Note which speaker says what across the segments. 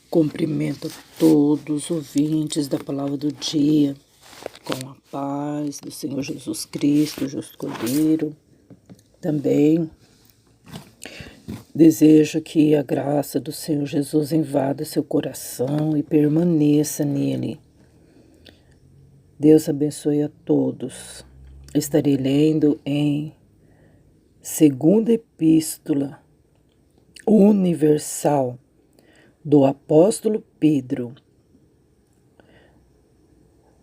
Speaker 1: Cumprimento a todos os ouvintes da palavra do dia, com a paz do Senhor Jesus Cristo, justo Cordeiro. Também desejo que a graça do Senhor Jesus invada seu coração e permaneça nele. Deus abençoe a todos. Estarei lendo em Segunda Epístola Universal do Apóstolo Pedro.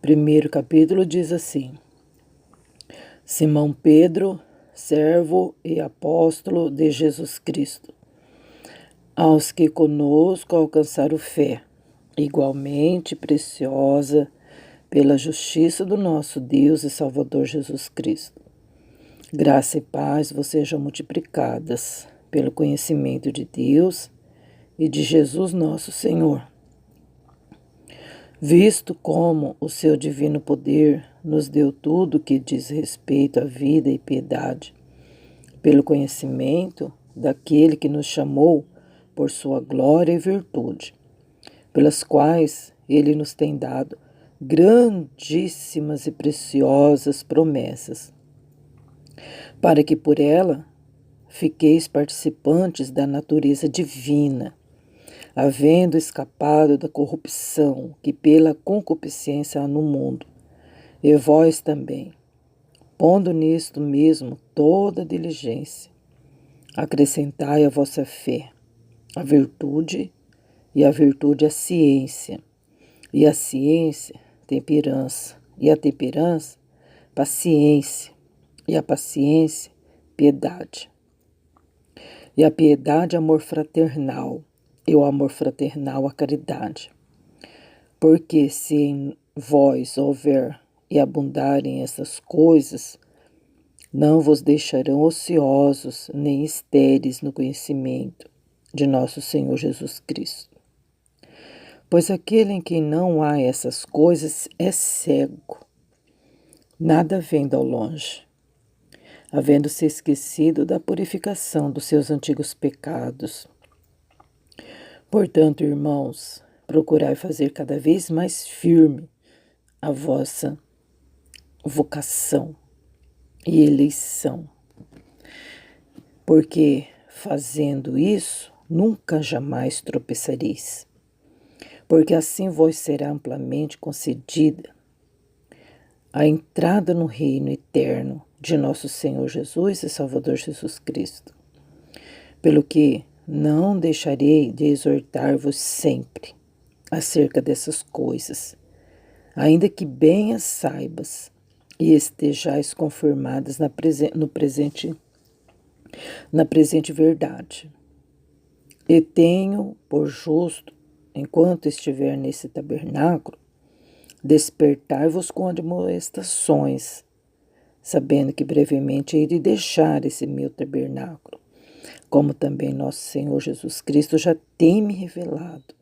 Speaker 1: Primeiro capítulo diz assim: Simão Pedro, servo e apóstolo de Jesus Cristo, aos que conosco alcançaram fé, igualmente preciosa pela justiça do nosso Deus e Salvador Jesus Cristo. Graça e paz vos sejam multiplicadas pelo conhecimento de Deus e de Jesus nosso Senhor, visto como o seu divino poder nos deu tudo que diz respeito à vida e piedade, pelo conhecimento daquele que nos chamou por sua glória e virtude, pelas quais ele nos tem dado grandíssimas e preciosas promessas, para que por ela fiqueis participantes da natureza divina, havendo escapado da corrupção que pela concupiscência há no mundo. E vós também, pondo nisto mesmo toda diligência, acrescentai à vossa fé a virtude, e a virtude a ciência, e a ciência temperança, e a temperança paciência, e a paciência piedade, e a piedade amor fraternal, e o amor fraternal a caridade. Porque se em vós houver e abundarem essas coisas, não vos deixarão ociosos nem estéreis no conhecimento de nosso Senhor Jesus Cristo. Pois aquele em quem não há essas coisas é cego, nada vendo ao longe, havendo se esquecido da purificação dos seus antigos pecados. Portanto, irmãos, procurai fazer cada vez mais firme a vossa vocação e eleição, porque fazendo isso, nunca jamais tropeçareis, porque assim vos será amplamente concedida a entrada no reino eterno de nosso Senhor Jesus e Salvador Jesus Cristo. Pelo que não deixarei de exortar-vos sempre acerca dessas coisas, ainda que bem as saibas e estejais confirmadas na presente verdade. E tenho por justo, enquanto estiver nesse tabernáculo, despertar-vos com admoestações, sabendo que brevemente hei de deixar esse meu tabernáculo, como também nosso Senhor Jesus Cristo já tem me revelado.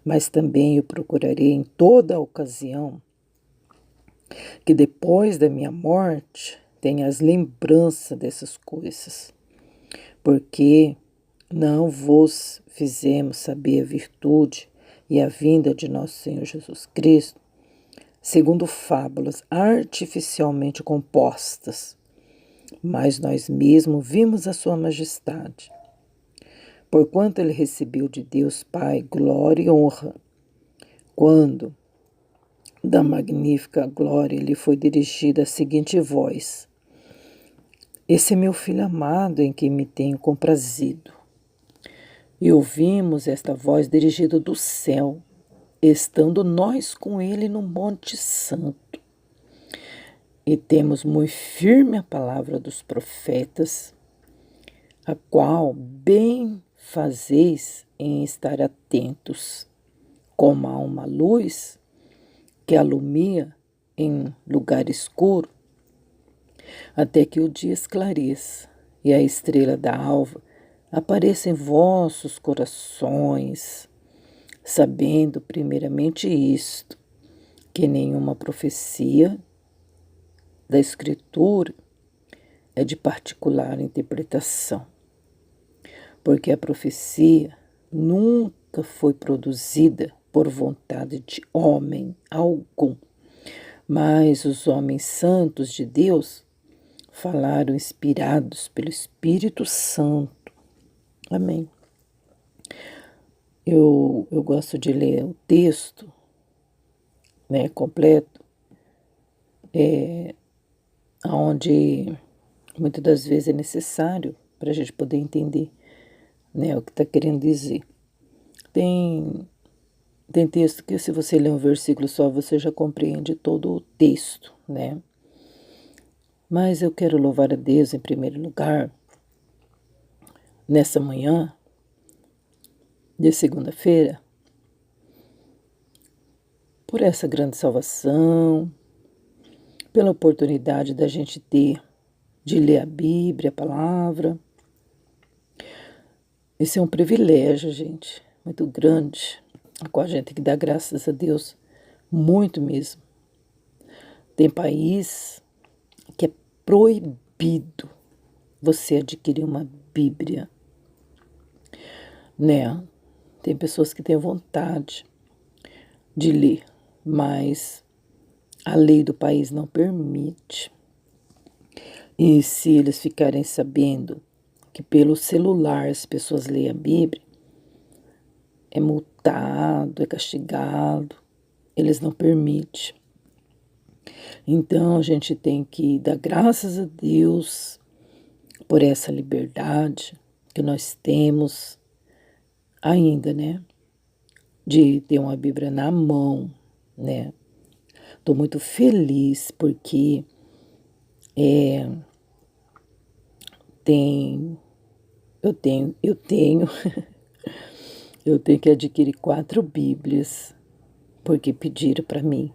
Speaker 1: Mas também eu procurarei em toda a ocasião que depois da minha morte tenhas lembrança dessas coisas, porque não vos fizemos saber a virtude e a vinda de nosso Senhor Jesus Cristo, segundo fábulas artificialmente compostas, mas nós mesmos vimos a sua majestade. Porquanto ele recebeu de Deus Pai glória e honra, quando da magnífica glória lhe foi dirigida a seguinte voz: Esse é meu filho amado em quem me tenho comprazido. E ouvimos esta voz dirigida do céu, estando nós com ele no Monte Santo. E temos muito firme a palavra dos profetas, a qual bem fazeis em estar atentos, como a uma luz que alumia em lugar escuro, até que o dia esclareça e a estrela da alva apareça em vossos corações, sabendo primeiramente isto, que nenhuma profecia da Escritura é de particular interpretação, porque a profecia nunca nunca foi produzida por vontade de homem algum, mas os homens santos de Deus falaram inspirados pelo Espírito Santo. Amém. Eu gosto de ler o texto, né, completo, onde muitas das vezes é necessário para a gente poder entender, né, o que está querendo dizer. Tem texto que, se você ler um versículo só, você já compreende todo o texto, né? Mas eu quero louvar a Deus em primeiro lugar, nessa manhã de segunda-feira, por essa grande salvação, pela oportunidade da gente ter de ler a Bíblia, a palavra. Esse é um privilégio, gente, muito grande, a qual a gente tem que dar graças a Deus, muito mesmo. Tem país que é proibido você adquirir uma Bíblia, né? Tem pessoas que têm vontade de ler, mas a lei do país não permite. E se eles ficarem sabendo que pelo celular as pessoas leem a Bíblia, é multado, é castigado, eles não permitem. Então a gente tem que dar graças a Deus por essa liberdade que nós temos ainda, né? De ter uma Bíblia na mão, né? Estou muito feliz porque eu tenho eu tenho que adquirir 4 Bíblias, porque pediram para mim,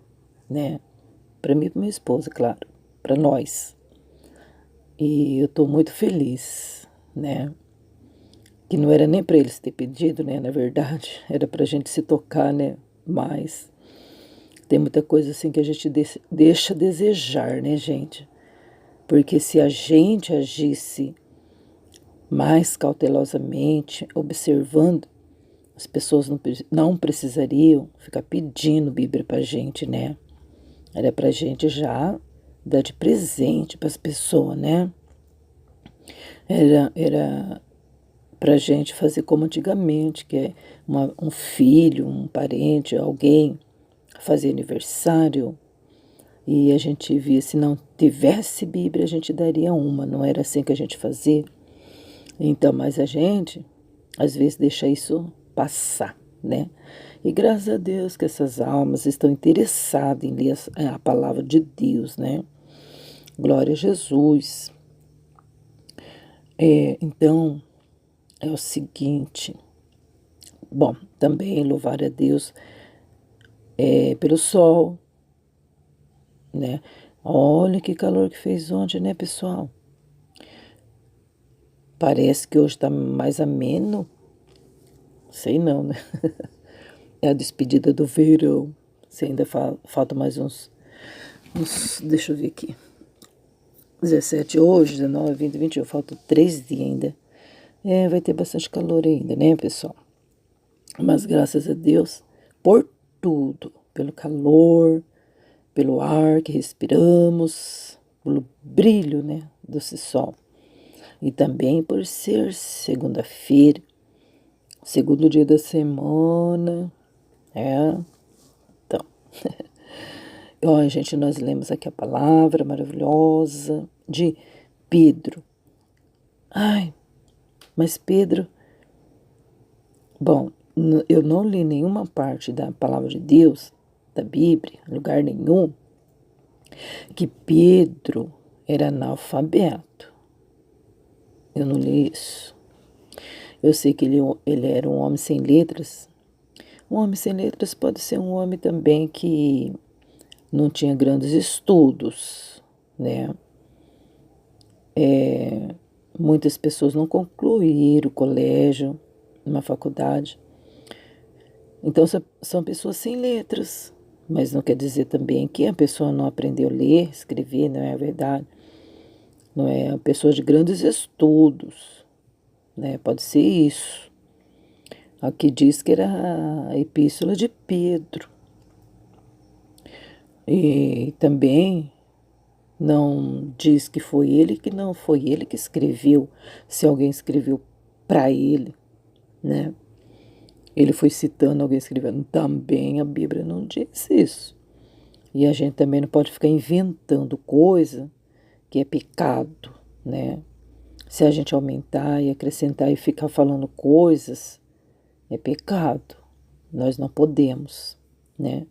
Speaker 1: né? Para mim e para minha esposa, claro, para nós. E eu estou muito feliz, né? Que não era nem para eles ter pedido, né? Na verdade, era para a gente se tocar, né? Mas tem muita coisa assim que a gente deixa a desejar, né, gente? Porque se a gente agisse mais cautelosamente, observando, as pessoas não precisariam ficar pedindo Bíblia para a gente, né? Era para a gente já dar de presente para as pessoas, né? Era para a gente fazer como antigamente, que é um filho, um parente, alguém fazer aniversário, e a gente via, se não tivesse Bíblia, a gente daria uma, não era assim que a gente fazia. Então, mas a gente, às vezes, deixa isso passar, né? E graças a Deus que essas almas estão interessadas em ler a palavra de Deus, né? Glória a Jesus. Então, é o seguinte, bom, também louvar a Deus pelo sol, né? Olha que calor que fez ontem, né, pessoal? Parece que hoje está mais ameno. Sei não, né? É a despedida do verão. Se ainda falta mais uns. Deixa eu ver aqui. 17 hoje, 19, 20, 21. Faltam 3 dias ainda. Vai ter bastante calor ainda, né, pessoal? Mas graças a Deus por tudo. Pelo calor, pelo ar que respiramos, pelo brilho, né, desse sol. E também por ser segunda-feira, segundo dia da semana, Então, ó, gente, nós lemos aqui a palavra maravilhosa de Pedro. Ai, mas Pedro, bom, eu não li nenhuma parte da palavra de Deus, da Bíblia, lugar nenhum, que Pedro era analfabeto. Eu não li isso. Eu sei que ele era um homem sem letras. Um homem sem letras pode ser um homem também que não tinha grandes estudos, né? Muitas pessoas não concluíram o colégio, uma faculdade. Então, são pessoas sem letras. Mas não quer dizer também que a pessoa não aprendeu a ler, escrever, não é verdade. Não é uma pessoa de grandes estudos, né? Pode ser isso. Aqui diz que era a epístola de Pedro. E também não diz que foi ele, que não foi ele que escreveu, se alguém escreveu para ele, né? Ele foi citando alguém escrevendo. Também a Bíblia não diz isso. E a gente também não pode ficar inventando coisa que é pecado, né? Se a gente aumentar e acrescentar e ficar falando coisas, é pecado. Nós não podemos, né?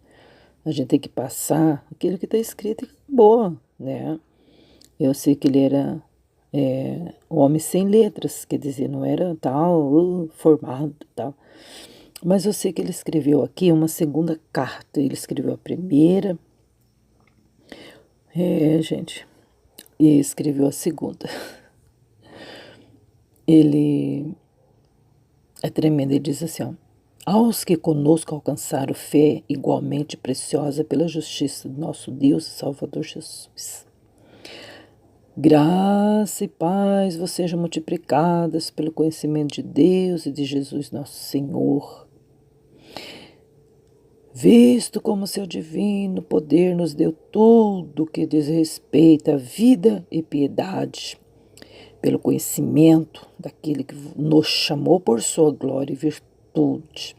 Speaker 1: A gente tem que passar aquilo que está escrito e acabou, né? Eu sei que ele era um homem sem letras, quer dizer, não era tal, formado, tal. Mas eu sei que ele escreveu aqui uma segunda carta. Ele escreveu a primeira, gente, e escreveu a segunda. Ele é tremendo, ele diz assim, ó. Aos que conosco alcançaram fé igualmente preciosa pela justiça do nosso Deus e Salvador Jesus. Graça e paz vos sejam multiplicadas pelo conhecimento de Deus e de Jesus nosso Senhor. Visto como seu divino poder nos deu tudo que diz respeito à vida e piedade, pelo conhecimento daquele que nos chamou por sua glória e virtude,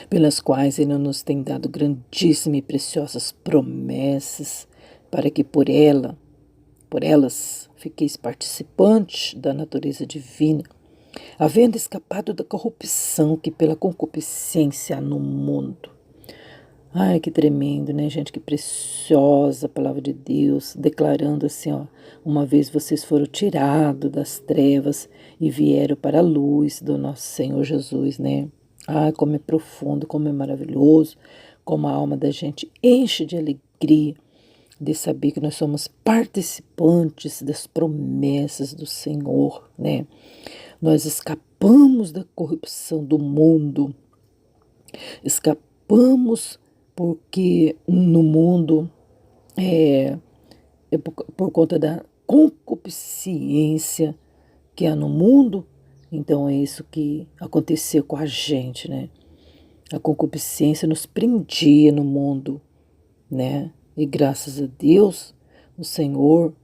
Speaker 1: pelas quais ele nos tem dado grandíssimas e preciosas promessas, para que por elas fiqueis participantes da natureza divina, havendo escapado da corrupção que pela concupiscência há no mundo. Ai, que tremendo, né, gente? Que preciosa a palavra de Deus, declarando assim, ó, uma vez vocês foram tirados das trevas e vieram para a luz do nosso Senhor Jesus, né? Ai, como é profundo, como é maravilhoso, como a alma da gente enche de alegria de saber que nós somos participantes das promessas do Senhor, né? Nós escapamos da corrupção do mundo, escapamos porque no mundo é por conta da concupiscência que há no mundo, então é isso que aconteceu com a gente, né? A concupiscência nos prendia no mundo, né? E graças a Deus, o Senhor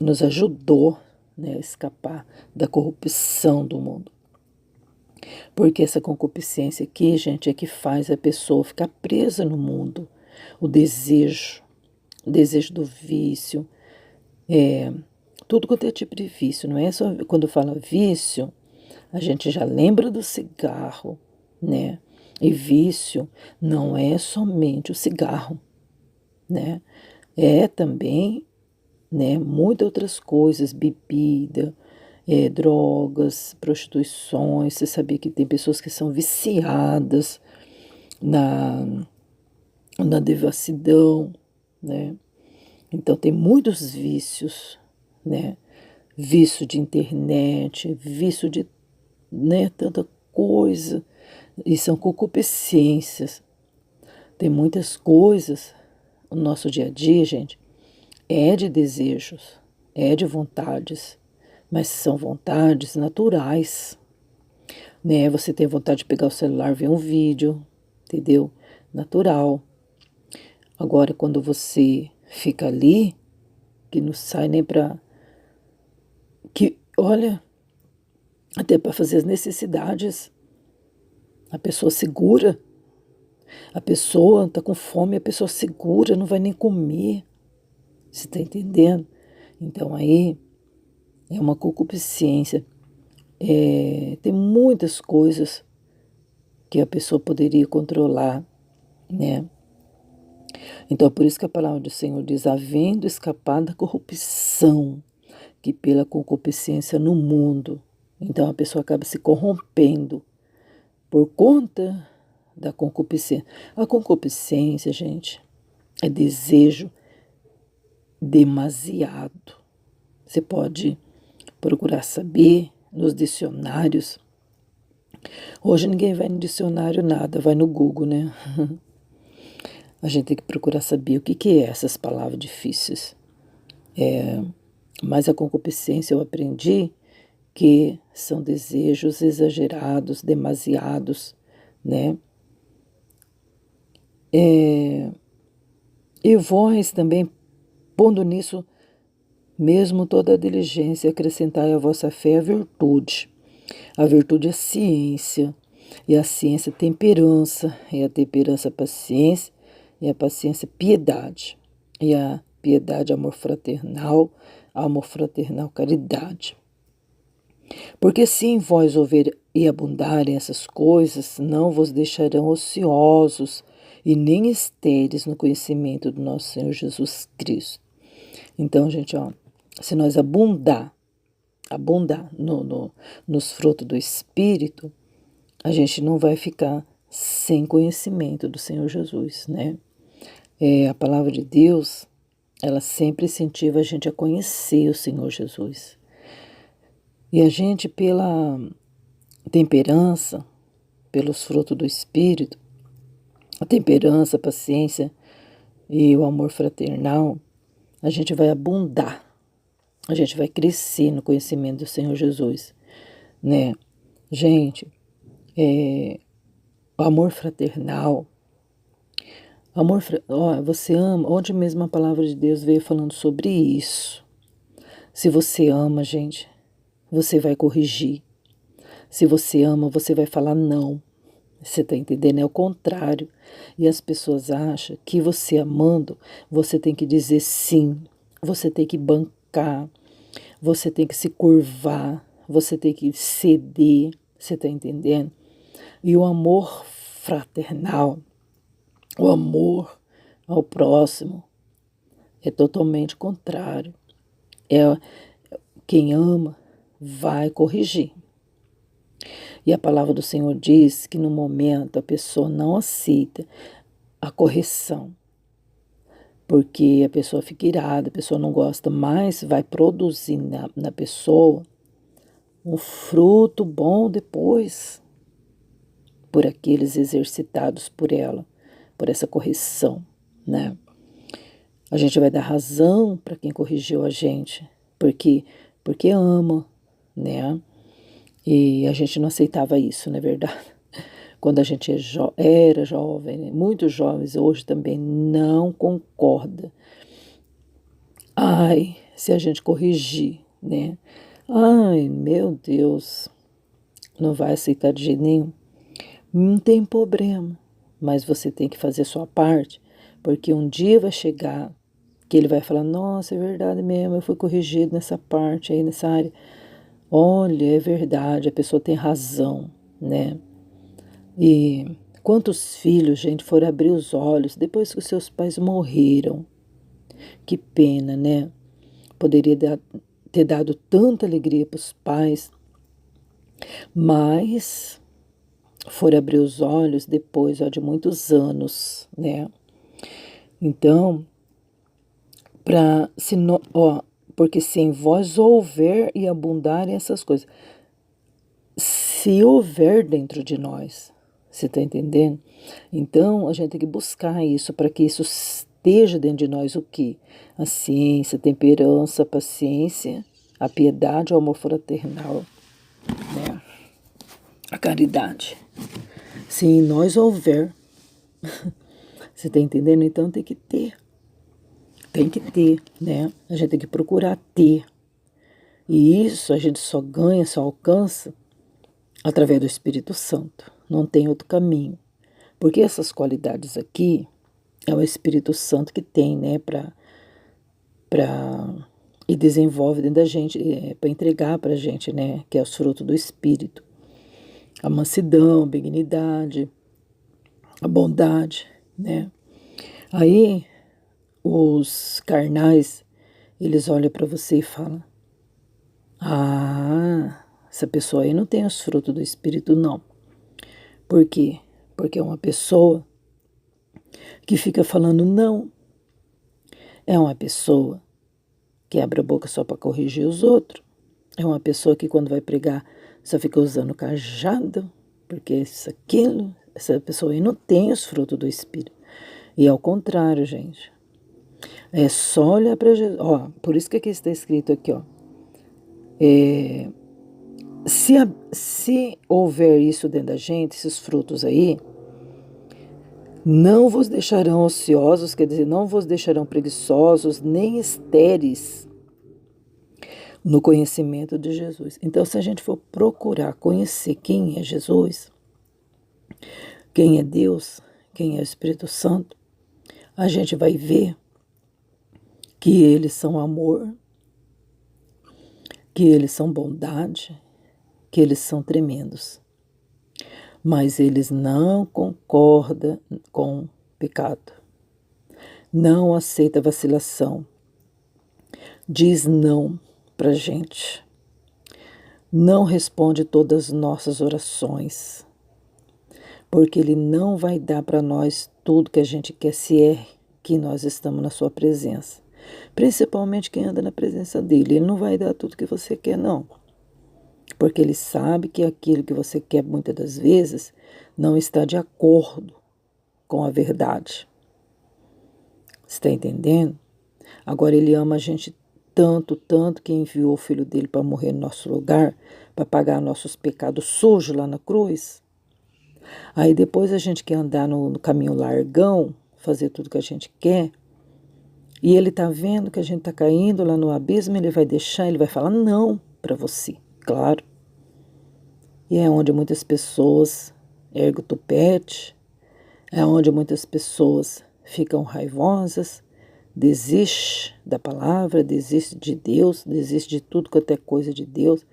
Speaker 1: nos ajudou, né, a escapar da corrupção do mundo. Porque essa concupiscência aqui, gente, é que faz a pessoa ficar presa no mundo. O desejo do vício, tudo quanto é tipo de vício, não é só quando fala vício, a gente já lembra do cigarro, né? E vício não é somente o cigarro, né? É também, né, muitas outras coisas, bebida, drogas, prostituições. Você sabia que tem pessoas que são viciadas na, na devassidão, né? Então tem muitos vícios, né? Vício de internet, vício de, né, tanta coisa, e são concupiscências. Tem muitas coisas no nosso dia a dia, gente, é de desejos, é de vontades, mas são vontades naturais, né? Você tem vontade de pegar o celular, ver um vídeo, entendeu? Natural. Agora, quando você fica ali, que não sai nem para que, olha, até para fazer as necessidades, a pessoa segura, a pessoa está com fome, a pessoa segura, não vai nem comer. Você está entendendo? Então aí é uma concupiscência. Tem muitas coisas que a pessoa poderia controlar, né? Então é por isso que a palavra do Senhor diz, havendo escapado da corrupção que pela concupiscência no mundo. Então a pessoa acaba se corrompendo por conta da concupiscência. A concupiscência, gente, é desejo demasiado. Você pode procurar saber nos dicionários. Hoje ninguém vai no dicionário nada, vai no Google, né? A gente tem que procurar saber o que é essas palavras difíceis. Mas a concupiscência eu aprendi que são desejos exagerados, demasiados, né? E vós também, pondo nisso mesmo toda a diligência, acrescentai à vossa fé a virtude a ciência, e a ciência temperança, e a temperança paciência, e a paciência piedade, e a piedade amor fraternal caridade. Porque se em vós houver e abundarem essas coisas, não vos deixarão ociosos e nem estéreis no conhecimento do nosso Senhor Jesus Cristo. Então, gente, ó, se nós abundar nos frutos do Espírito, a gente não vai ficar sem conhecimento do Senhor Jesus, né? A palavra de Deus, ela sempre incentiva a gente a conhecer o Senhor Jesus. E a gente, pela temperança, pelos frutos do Espírito, a temperança, a paciência e o amor fraternal, a gente vai abundar, a gente vai crescer no conhecimento do Senhor Jesus, né? Gente, o amor fraternal, você ama, onde mesmo a palavra de Deus veio falando sobre isso. Se você ama, gente, você vai corrigir. Se você ama, você vai falar não. Você está entendendo? É o contrário. E as pessoas acham que você amando, você tem que dizer sim, você tem que bancar, você tem que se curvar, você tem que ceder. Você está entendendo? E o amor fraternal, o amor ao próximo, é totalmente contrário. Quem ama vai corrigir. E a palavra do Senhor diz que no momento a pessoa não aceita a correção, porque a pessoa fica irada, a pessoa não gosta, mas vai produzir na pessoa um fruto bom depois, por aqueles exercitados por ela, por essa correção, né? A gente vai dar razão para quem corrigiu a gente, porque ama, né? E a gente não aceitava isso, não é verdade? Quando a gente era jovem, né? Muitos jovens hoje também não concorda. Ai, se a gente corrigir, né? Ai, meu Deus, não vai aceitar de jeito nenhum. Não tem problema, mas você tem que fazer a sua parte, porque um dia vai chegar que ele vai falar, nossa, é verdade mesmo, eu fui corrigido nessa parte aí, nessa área. Olha, é verdade, a pessoa tem razão, né? E quantos filhos, gente, foram abrir os olhos depois que os seus pais morreram? Que pena, né? Poderia ter dado tanta alegria para os pais, mas foram abrir os olhos depois, ó, de muitos anos, né? Então, porque se em vós houver e abundarem essas coisas, se houver dentro de nós, você está entendendo? Então, a gente tem que buscar isso, para que isso esteja dentro de nós o quê? A ciência, a temperança, a paciência, a piedade, o amor fraternal, né? A caridade. Se em nós houver, você está entendendo? Então tem que ter, né? A gente tem que procurar ter. E isso a gente só ganha, só alcança através do Espírito Santo. Não tem outro caminho. Porque essas qualidades aqui é o Espírito Santo que tem, né, e desenvolve dentro da gente, para entregar para a gente, né, que é os frutos do Espírito. A mansidão, a benignidade, a bondade, né. Aí os carnais, eles olham para você e falam, ah, essa pessoa aí não tem os frutos do Espírito, não. Por quê? Porque é uma pessoa que fica falando não. É uma pessoa que abre a boca só para corrigir os outros. É uma pessoa que quando vai pregar só fica usando cajado, porque isso, aquilo. Essa pessoa aí não tem os frutos do Espírito. E ao contrário, gente. É só olhar para Jesus. Ó, por isso que aqui está escrito aqui, ó. Se houver isso dentro da gente, esses frutos aí, não vos deixarão ociosos, quer dizer, não vos deixarão preguiçosos, nem estéreis no conhecimento de Jesus. Então, se a gente for procurar conhecer quem é Jesus, quem é Deus, quem é o Espírito Santo, a gente vai ver que eles são amor, que eles são bondade, que eles são tremendos. Mas eles não concordam com pecado, não aceita vacilação, diz não para a gente, não responde todas as nossas orações, porque Ele não vai dar para nós tudo que a gente quer se é que nós estamos na sua presença. Principalmente quem anda na presença dEle. Ele não vai dar tudo que você quer, não. Porque Ele sabe que aquilo que você quer, muitas das vezes, não está de acordo com a verdade. Você está entendendo? Agora Ele ama a gente tanto, tanto, que enviou o Filho dEle para morrer no nosso lugar, para pagar nossos pecados sujos lá na cruz. Aí depois a gente quer andar no caminho largão, fazer tudo que a gente quer, e Ele está vendo que a gente está caindo lá no abismo, Ele vai deixar, Ele vai falar não para você, claro. E é onde muitas pessoas erguem o tupete, é onde muitas pessoas ficam raivosas, desiste da palavra, desiste de Deus, desiste de tudo quanto é coisa de Deus,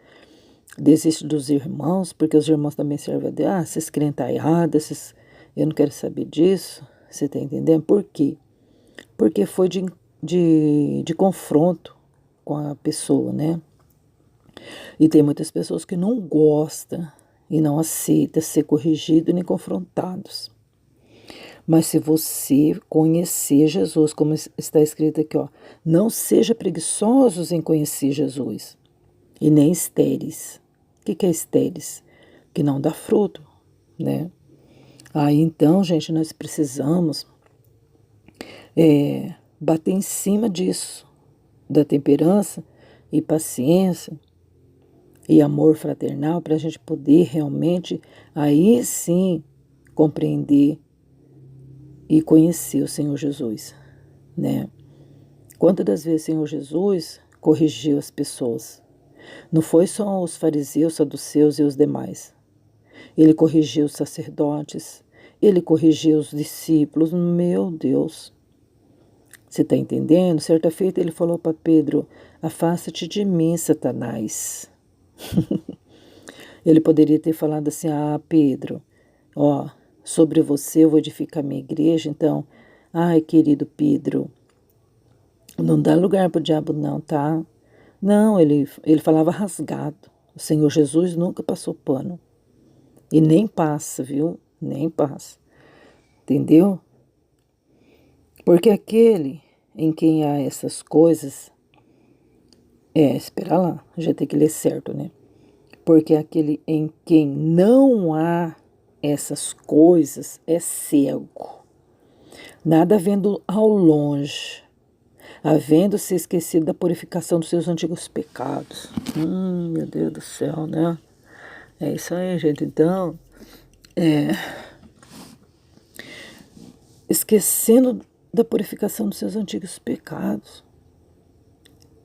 Speaker 1: desiste dos irmãos, porque os irmãos também servem a Deus. Ah, vocês crentes estão errados, eu não quero saber disso. Você está entendendo? Por quê? Porque foi de confronto com a pessoa, né? E tem muitas pessoas que não gostam e não aceitam ser corrigidos nem confrontados. Mas se você conhecer Jesus, como está escrito aqui, ó, não seja preguiçosos em conhecer Jesus, e nem estéreis. O que é estéreis? Que não dá fruto, né? Aí então, gente, nós precisamos bater em cima disso, da temperança e paciência e amor fraternal, para a gente poder realmente, aí sim, compreender e conhecer o Senhor Jesus, né? Quantas das vezes o Senhor Jesus corrigiu as pessoas? Não foi só os fariseus, saduceus e os demais. Ele corrigiu os sacerdotes, ele corrigiu os discípulos. Meu Deus! Você está entendendo? Certa feita ele falou para Pedro: afasta-te de mim, Satanás. Ele poderia ter falado assim: ah, Pedro, ó, sobre você eu vou edificar minha igreja, então, ai, querido Pedro, não dá lugar para o diabo não, tá? Não, ele falava rasgado. O Senhor Jesus nunca passou pano. E nem passa, viu? Nem passa. Entendeu? Porque aquele em quem há essas coisas... espera lá, já tem que ler certo, né? Porque aquele em quem não há essas coisas é cego, nada vendo ao longe, havendo se esquecido da purificação dos seus antigos pecados. Meu Deus do céu, né? É isso aí, gente. Então, esquecendo da purificação dos seus antigos pecados.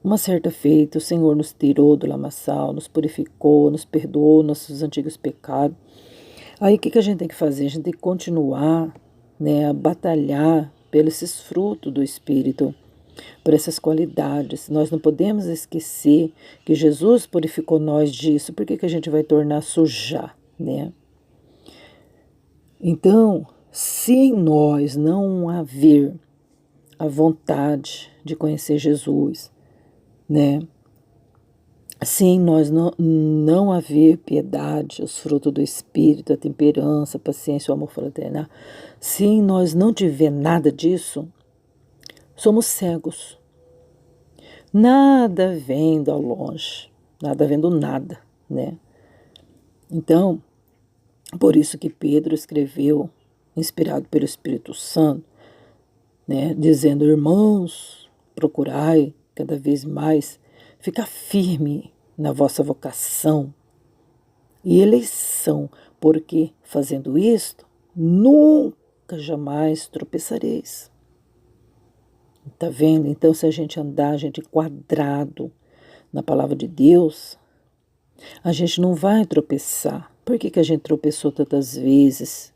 Speaker 1: Uma certa feita, o Senhor nos tirou do lamaçal, nos purificou, nos perdoou nossos antigos pecados. Aí o que a gente tem que fazer? A gente tem que continuar, né, a batalhar pelos esses frutos do Espírito, por essas qualidades. Nós não podemos esquecer que Jesus purificou nós disso. Por que a gente vai tornar sujar, né? Então, se em nós não haver a vontade de conhecer Jesus, né? Se em nós não haver piedade, os frutos do Espírito, a temperança, a paciência, o amor fraternal, se em nós não tiver nada disso, somos cegos. Nada vendo ao longe, nada vendo nada, né? Então, por isso que Pedro escreveu, inspirado pelo Espírito Santo, né, dizendo: irmãos, procurai cada vez mais ficar firme na vossa vocação, e eleição, porque fazendo isto, nunca jamais tropeçareis. Tá vendo? Então, se a gente andar, a gente quadrado na palavra de Deus, a gente não vai tropeçar. Por que a gente tropeçou tantas vezes?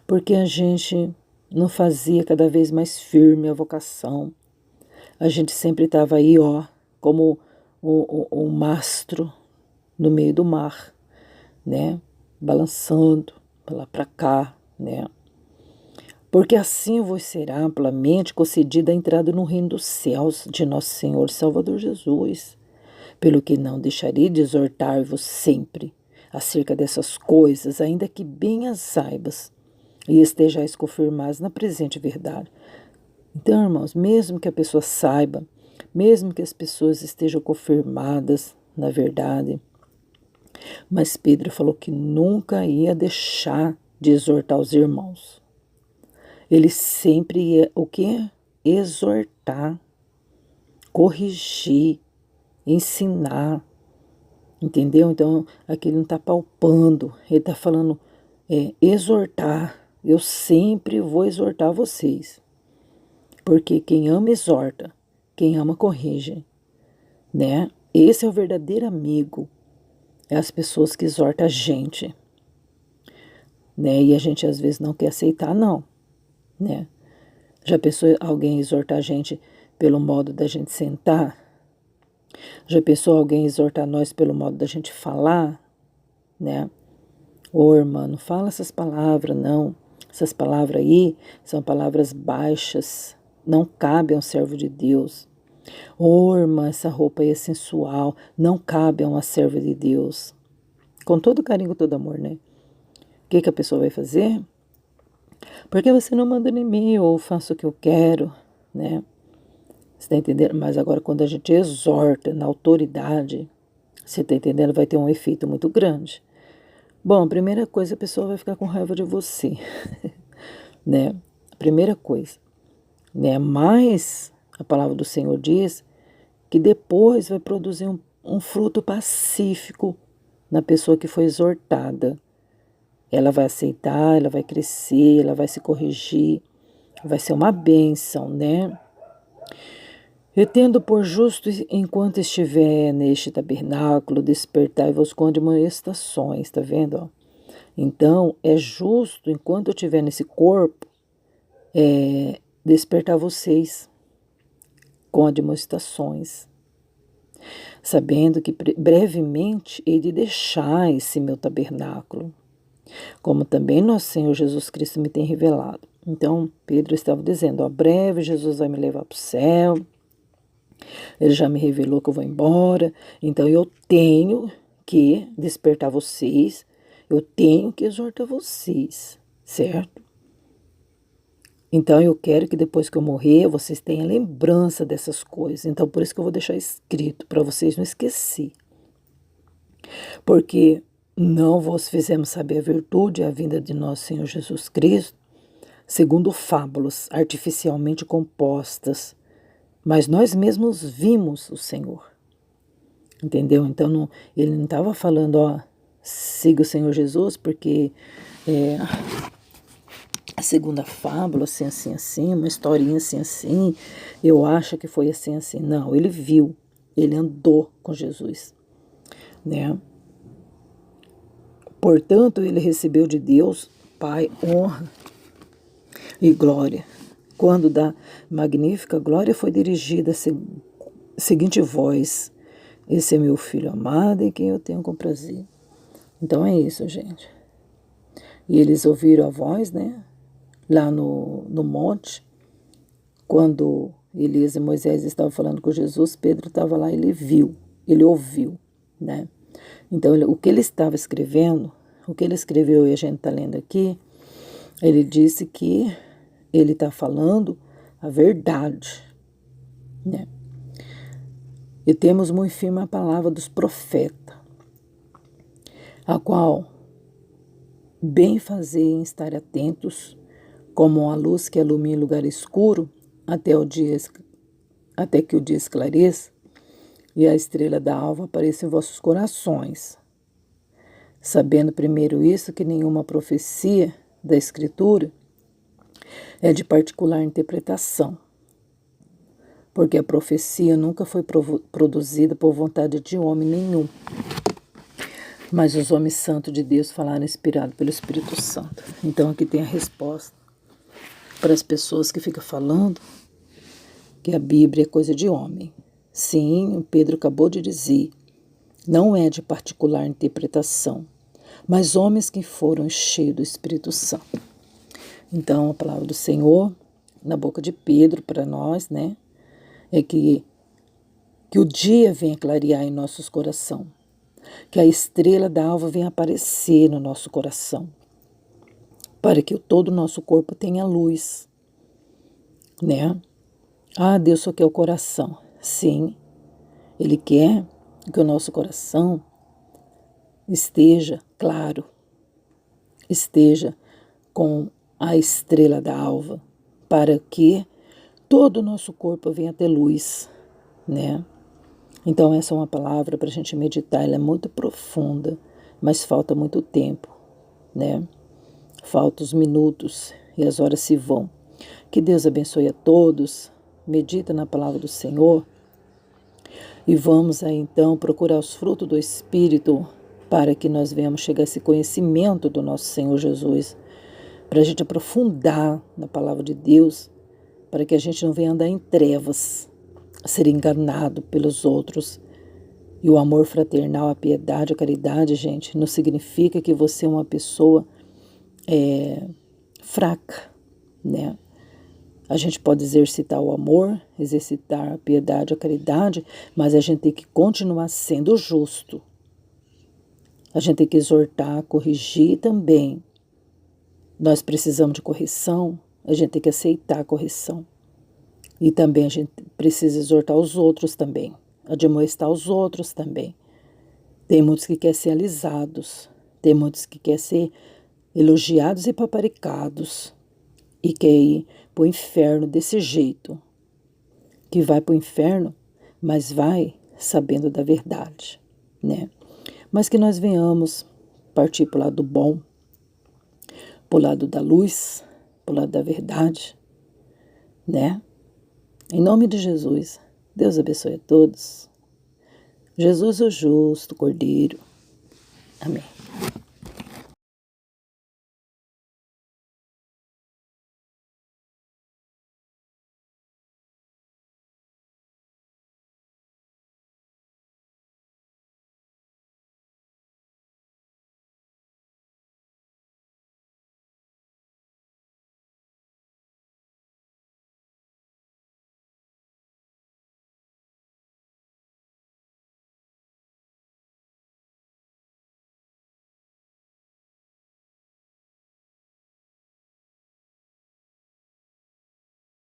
Speaker 1: Porque a gente não fazia cada vez mais firme a vocação. A gente sempre estava aí, como o mastro no meio do mar, né? Balançando para lá para cá, né? Porque assim vos será amplamente concedida a entrada no reino dos céus de nosso Senhor Salvador Jesus. Pelo que não deixarei de exortar-vos sempre acerca dessas coisas, ainda que bem as saibas e estejais confirmados na presente verdade. Então, irmãos, mesmo que a pessoa saiba, mesmo que as pessoas estejam confirmadas na verdade, mas Pedro falou que nunca ia deixar de exortar os irmãos. Ele sempre ia, o quê? Exortar, corrigir, ensinar, entendeu? Então, aqui ele não está palpando, ele está falando, exortar. Eu sempre vou exortar vocês, porque quem ama exorta, quem ama corrige, né? Esse é o verdadeiro amigo, é as pessoas que exortam a gente, né? E a gente às vezes não quer aceitar, não, né? Já pensou alguém exortar a gente pelo modo da gente sentar? Já pensou alguém exortar nós pelo modo da gente falar, né? Ô, irmã, não fala essas palavras, não. Essas palavras aí são palavras baixas, não cabe a um servo de Deus. Ô, irmã, essa roupa aí é sensual, não cabe a uma serva de Deus. Com todo carinho, com todo amor, né? O que a pessoa vai fazer? Porque você não manda em mim, eu faço o que eu quero, né? Você está entendendo? Mas agora, quando a gente exorta na autoridade, você está entendendo? Vai ter um efeito muito grande. Bom, a primeira coisa, a pessoa vai ficar com raiva de você, né? A primeira coisa, né? Mas a palavra do Senhor diz que depois vai produzir um fruto pacífico na pessoa que foi exortada. Ela vai aceitar, ela vai crescer, ela vai se corrigir, vai ser uma bênção, né? E tendo por justo, enquanto estiver neste tabernáculo, despertai-vos com admoestações, tá vendo? Ó? Então, é justo, enquanto eu estiver nesse corpo, despertar vocês com admoestações, sabendo que brevemente hei de deixar esse meu tabernáculo, como também nosso Senhor Jesus Cristo me tem revelado. Então, Pedro estava dizendo, ó, breve Jesus vai me levar para o céu, ele já me revelou que eu vou embora, então eu tenho que despertar vocês, eu tenho que exortar vocês, certo? Então eu quero que depois que eu morrer, vocês tenham lembrança dessas coisas. Então por isso que eu vou deixar escrito, para vocês não esquecer. Porque não vos fizemos saber a virtude e a vinda de nosso Senhor Jesus Cristo, segundo fábulas artificialmente compostas, mas nós mesmos vimos o Senhor. Entendeu? Então ele não estava falando, ó, siga o Senhor Jesus, porque a segunda fábula, assim, uma historinha assim, eu acho que foi assim. Não, ele viu, ele andou com Jesus, né? Portanto, ele recebeu de Deus, Pai, honra e glória. Quando da magnífica glória foi dirigida a seguinte voz, esse é meu filho amado em quem eu tenho comprazido. Então é isso, gente. E eles ouviram a voz, né? Lá no monte, quando Elias e Moisés estavam falando com Jesus, Pedro estava lá, ele viu, ele ouviu, né? Então, o que ele estava escrevendo, o que ele escreveu e a gente está lendo aqui, ele disse que ele está falando a verdade, né? E temos muito firme a palavra dos profetas, a qual bem fazer em estar atentos, como a luz que ilumina lugar escuro, até que o dia esclareça e a estrela da alva apareça em vossos corações. sabendo primeiro isso, que nenhuma profecia da Escritura é de particular interpretação, porque a profecia nunca foi produzida por vontade de homem nenhum, mas os homens santos de Deus falaram inspirados pelo Espírito Santo. Então aqui tem a resposta para as pessoas que ficam falando que a Bíblia é coisa de homem. Sim, o Pedro acabou de dizer, não é de particular interpretação, mas homens que foram cheios do Espírito Santo. Então a palavra do Senhor, na boca de Pedro para nós, né, é que o dia venha clarear em nossos corações, que a estrela da alva venha aparecer no nosso coração, para que todo o nosso corpo tenha luz, né? Ah, Deus só quer o coração. Sim, Ele quer que o nosso coração esteja claro, esteja com a estrela da alva, para que todo o nosso corpo venha ter luz, né? Então essa é uma palavra para a gente meditar, ela é muito profunda, mas falta muito tempo, né? Faltam os minutos e as horas se vão. Que Deus abençoe a todos, medita na palavra do Senhor e vamos aí então procurar os frutos do Espírito para que nós venhamos chegar a esse conhecimento do nosso Senhor Jesus, para a gente aprofundar na palavra de Deus, para que a gente não venha andar em trevas, a ser enganado pelos outros. E o amor fraternal, a piedade, a caridade, gente, não significa que você é uma pessoa fraca, né? A gente pode exercitar o amor, exercitar a piedade, a caridade, mas a gente tem que continuar sendo justo. A gente tem que exortar, corrigir também. Nós precisamos de correção, a gente tem que aceitar a correção. E também a gente precisa exortar os outros também, admoestar os outros também. Tem muitos que querem ser alisados, tem muitos que querem ser elogiados e paparicados e querem ir para o inferno desse jeito, que vai para o inferno, mas vai sabendo da verdade, né? Mas que nós venhamos partir para o lado bom, para o lado da luz, para o lado da verdade, né? Em nome de Jesus, Deus abençoe a todos. Jesus o justo, Cordeiro. Amém.